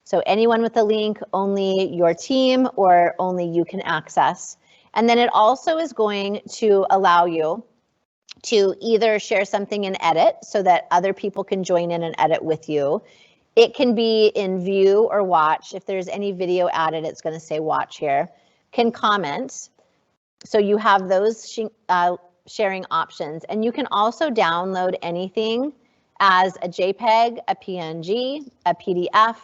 So anyone with a link, only your team or only you can access. And then it also is going to allow you to either share something in edit so that other people can join in and edit with you. It can be in view or watch. If there's any video added, it's going to say watch here. Can comment. So you have those sharing options, and you can also download anything as a JPEG, a PNG, a PDF,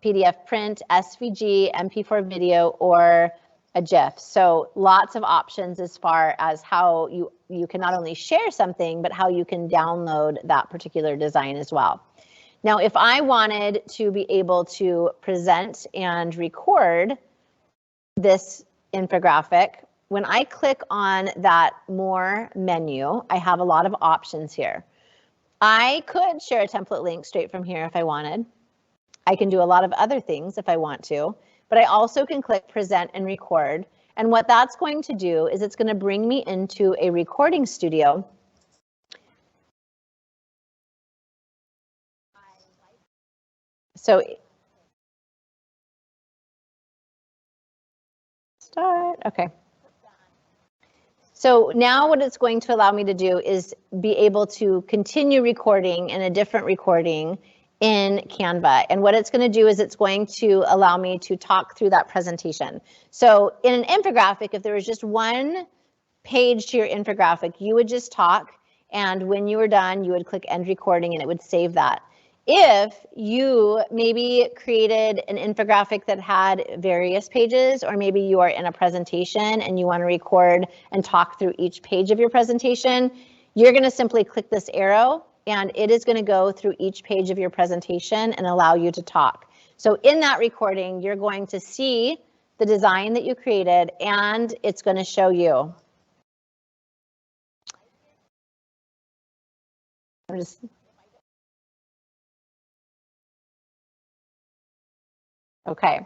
PDF print, SVG, MP4 video, or a GIF. So lots of options as far as how you can not only share something, but how you can download that particular design as well. Now, if I wanted to be able to present and record this infographic, when I click on that more menu, I have a lot of options here. I could share a template link straight from here if I wanted. I can do a lot of other things if I want to, but I also can click present and record. And what that's going to do is it's going to bring me into a recording studio. So start, okay. So now what it's going to allow me to do is be able to continue recording in a different recording in Canva. And what it's going to do is it's going to allow me to talk through that presentation. So in an infographic, if there was just one page to your infographic, you would just talk. And when you were done, you would click end recording and it would save that. If you maybe created an infographic that had various pages, or maybe you are in a presentation and you want to record and talk through each page of your presentation, you're going to simply click this arrow and it is going to go through each page of your presentation and allow you to talk. So in that recording, you're going to see the design that you created and it's going to show you. Okay.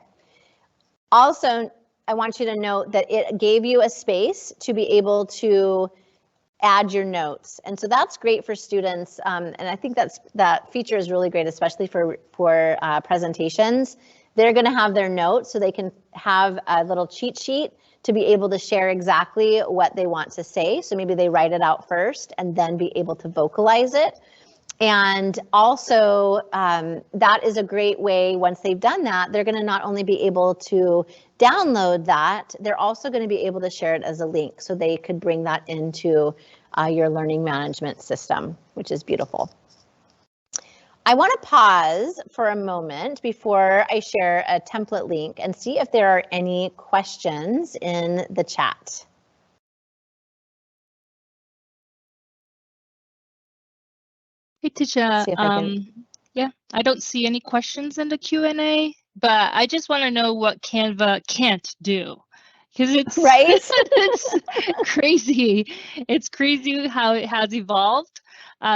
Also, I want you to note that it gave you a space to be able to add your notes. And so that's great for students. And I think that feature is really great, especially for presentations. They're going to have their notes so they can have a little cheat sheet to be able to share exactly what they want to say. So maybe they write it out first and then be able to vocalize it. And also, that is a great way, once they've done that, they're going to not only be able to download that, they're also going to be able to share it as a link. So they could bring that into your learning management system, which is beautiful. I want to pause for a moment before I share a template link and see if there are any questions in the chat. Hey, Tisha, yeah, I don't see any questions in the Q&A, but I just want to know what Canva can't do. Because it's, right? it's crazy. It's crazy how it has evolved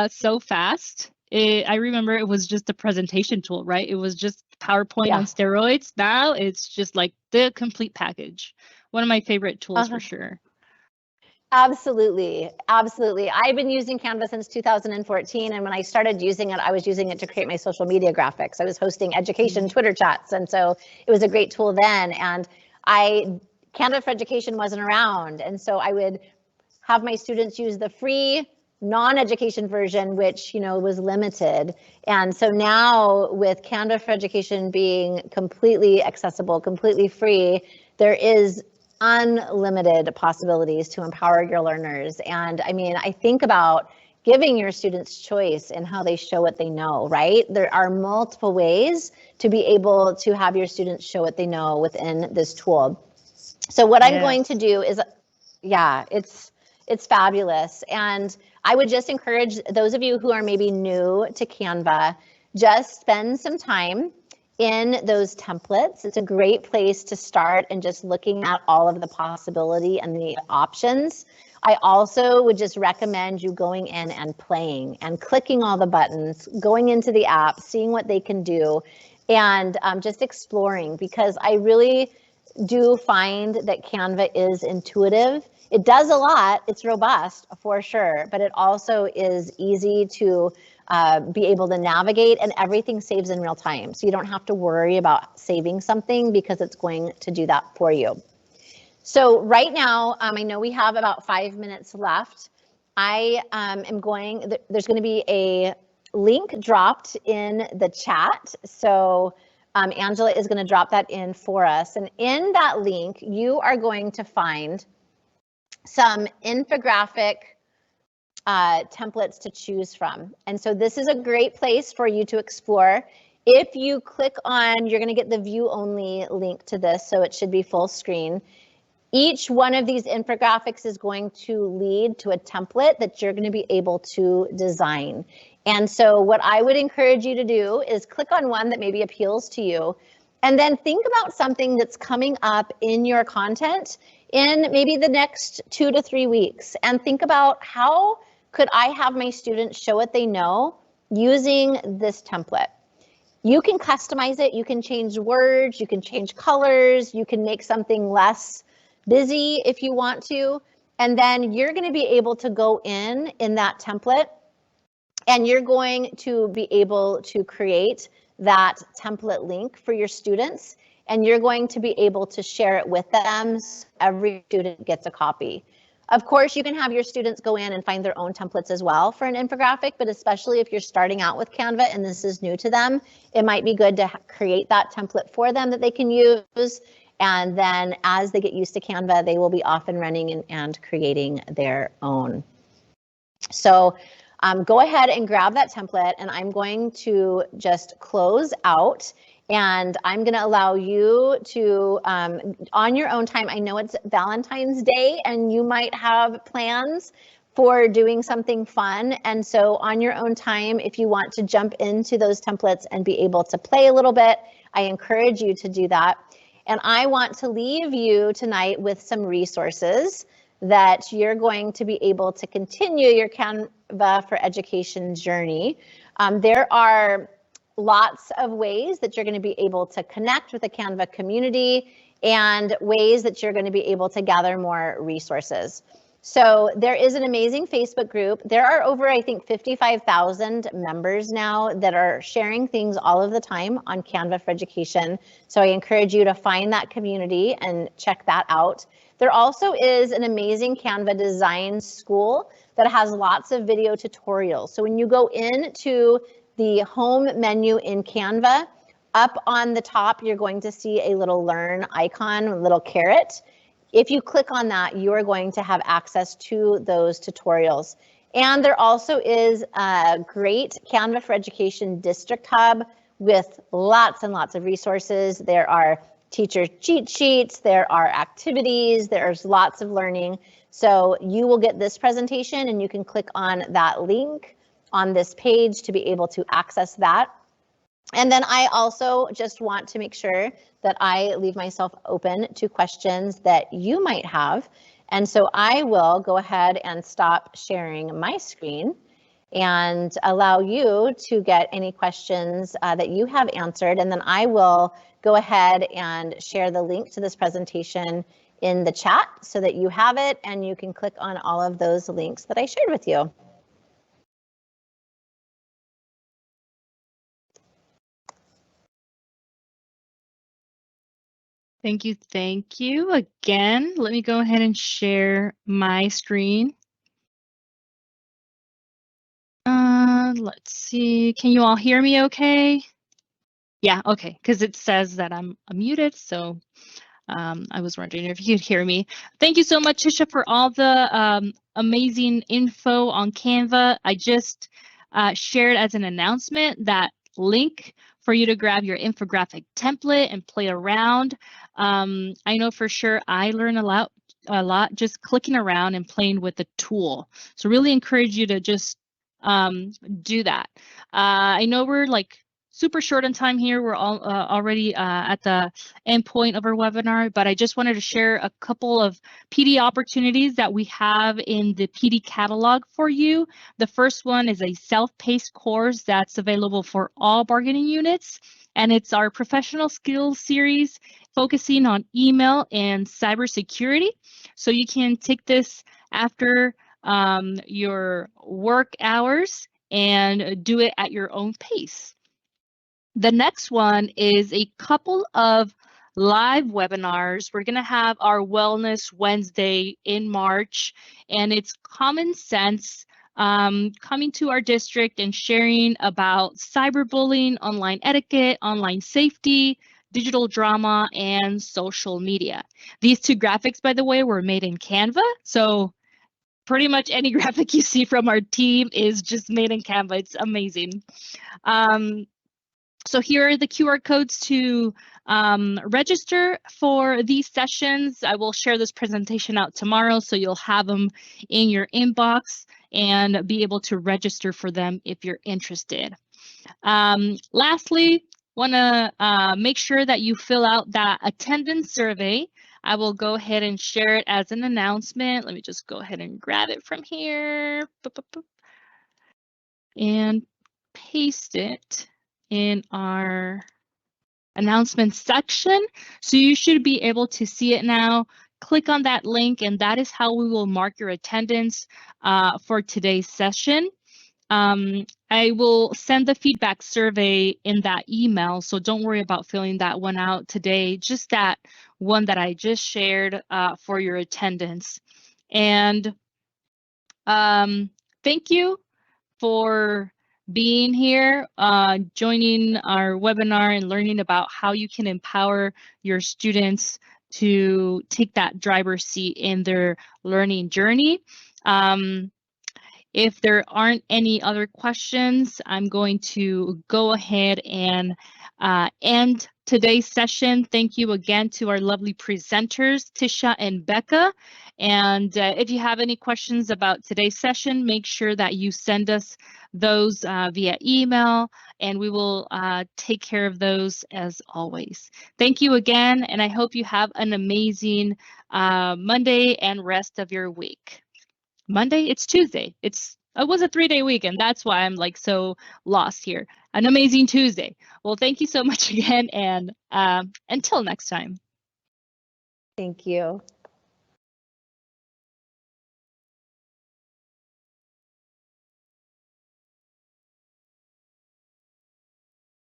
so fast. I remember it was just a presentation tool, right? It was just PowerPoint on steroids. Now it's just like the complete package. One of my favorite tools for sure. Absolutely. Absolutely. I've been using Canva since 2014. And when I started using it, I was using it to create my social media graphics. I was hosting education Twitter chats. And so it was a great tool then. And Canva for Education wasn't around. And so I would have my students use the free non-education version, which, was limited. And so now with Canva for Education being completely accessible, completely free, there is unlimited possibilities to empower your learners. And I mean, I think about giving your students choice in how they show what they know, right? There are multiple ways to be able to have your students show what they know within this tool. So what I'm going to do is, it's fabulous. And I would just encourage those of you who are maybe new to Canva, just spend some time in those templates. It's a great place to start and just looking at all of the possibility and the options. I also would just recommend you going in and playing and clicking all the buttons, going into the app, seeing what they can do, and just exploring, because I really do find that Canva is intuitive It does a lot. It's robust for sure, but it also is easy to be able to navigate, and everything saves in real time. So you don't have to worry about saving something because it's going to do that for you. So right now, I know we have about 5 minutes left. I am going, there's going to be a link dropped in the chat. So Angela is going to drop that in for us. And in that link, you are going to find some infographic templates to choose from. And so this is a great place for you to explore. If you click on, you're going to get the view only link to this, so it should be full screen. Each one of these infographics is going to lead to a template that you're going to be able to design. And so what I would encourage you to do is click on one that maybe appeals to you, and then think about something that's coming up in your content in maybe the next 2 to 3 weeks, and think about how could I have my students show what they know using this template. You can customize it, you can change words, you can change colors, you can make something less busy if you want to, and then you're going to be able to go in that template, and you're going to be able to create that template link for your students, and you're going to be able to share it with them so every student gets a copy. Of course, you can have your students go in and find their own templates as well for an infographic, but especially if you're starting out with Canva and this is new to them, it might be good to create that template for them that they can use. And then as they get used to Canva, they will be off and running and creating their own. So go ahead and grab that template, and I'm going to just close out. And I'm going to allow you to, on your own time, I know it's Valentine's Day and you might have plans for doing something fun. And so on your own time, if you want to jump into those templates and be able to play a little bit, I encourage you to do that. And I want to leave you tonight with some resources that you're going to be able to continue your Canva for Education journey. There are lots of ways that you're going to be able to connect with the Canva community and ways that you're going to be able to gather more resources. So there is an amazing Facebook group. There are over, I think, 55,000 members now that are sharing things all of the time on Canva for Education. So I encourage you to find that community and check that out. There also is an amazing Canva design school that has lots of video tutorials. So when you go into the home menu in Canva, up on the top, you're going to see a little learn icon, a little carrot. If you click on that, you are going to have access to those tutorials. And there also is a great Canva for Education district hub with lots and lots of resources. There are teacher cheat sheets, there are activities, there's lots of learning. So you will get this presentation and you can click on that link on this page to be able to access that. And then I also just want to make sure that I leave myself open to questions that you might have. And so I will go ahead and stop sharing my screen and allow you to get any questions that you have answered. And then I will go ahead and share the link to this presentation in the chat so that you have it and you can click on all of those links that I shared with you. Thank you. Thank you again. Let me go ahead and share my screen. Let's see. Can you all hear me okay? Yeah, okay, because it says that I'm muted, so I was wondering if you could hear me. Thank you so much, Tisha, for all the amazing info on Canva. I just shared as an announcement that link for you to grab your infographic template and play around. I know for sure I learn a lot just clicking around and playing with the tool. So really encourage you to just do that. I know we're like super short on time here. We're all already at the end point of our webinar, but I just wanted to share a couple of PD opportunities that we have in the PD catalog for you. The first one is a self-paced course that's available for all bargaining units, and it's our professional skills series focusing on email and cybersecurity. So you can take this after your work hours and do it at your own pace. The next one is a couple of live webinars. We're going to have our Wellness Wednesday in March, and it's common sense coming to our district and sharing about cyberbullying, online etiquette, online safety, digital drama, and social media. These two graphics, by the way, were made in Canva. So pretty much any graphic you see from our team is just made in Canva. It's amazing. So here are the QR codes to register for these sessions. I will share this presentation out tomorrow, so you'll have them in your inbox and be able to register for them if you're interested. Lastly, want to make sure that you fill out that attendance survey. I will go ahead and share it as an announcement. Let me just go ahead and grab it from here and paste it in our announcement section. So you should be able to see it now. Click on that link, and that is how we will mark your attendance for today's session. I will send the feedback survey in that email, so don't worry about filling that one out today, just that one that I just shared for your attendance. And thank you for being here, joining our webinar and learning about how you can empower your students to take that driver's seat in their learning journey. If there aren't any other questions, I'm going to go ahead and end today's session. Thank you again to our lovely presenters, Tisha and Becca. And if you have any questions about today's session, make sure that you send us those via email, and we will take care of those as always. Thank you again, and I hope you have an amazing Monday and rest of your week. Monday, it's Tuesday. It was a 3-day weekend. That's why I'm like so lost here. An amazing Tuesday. Well, thank you so much again, and until next time. Thank you.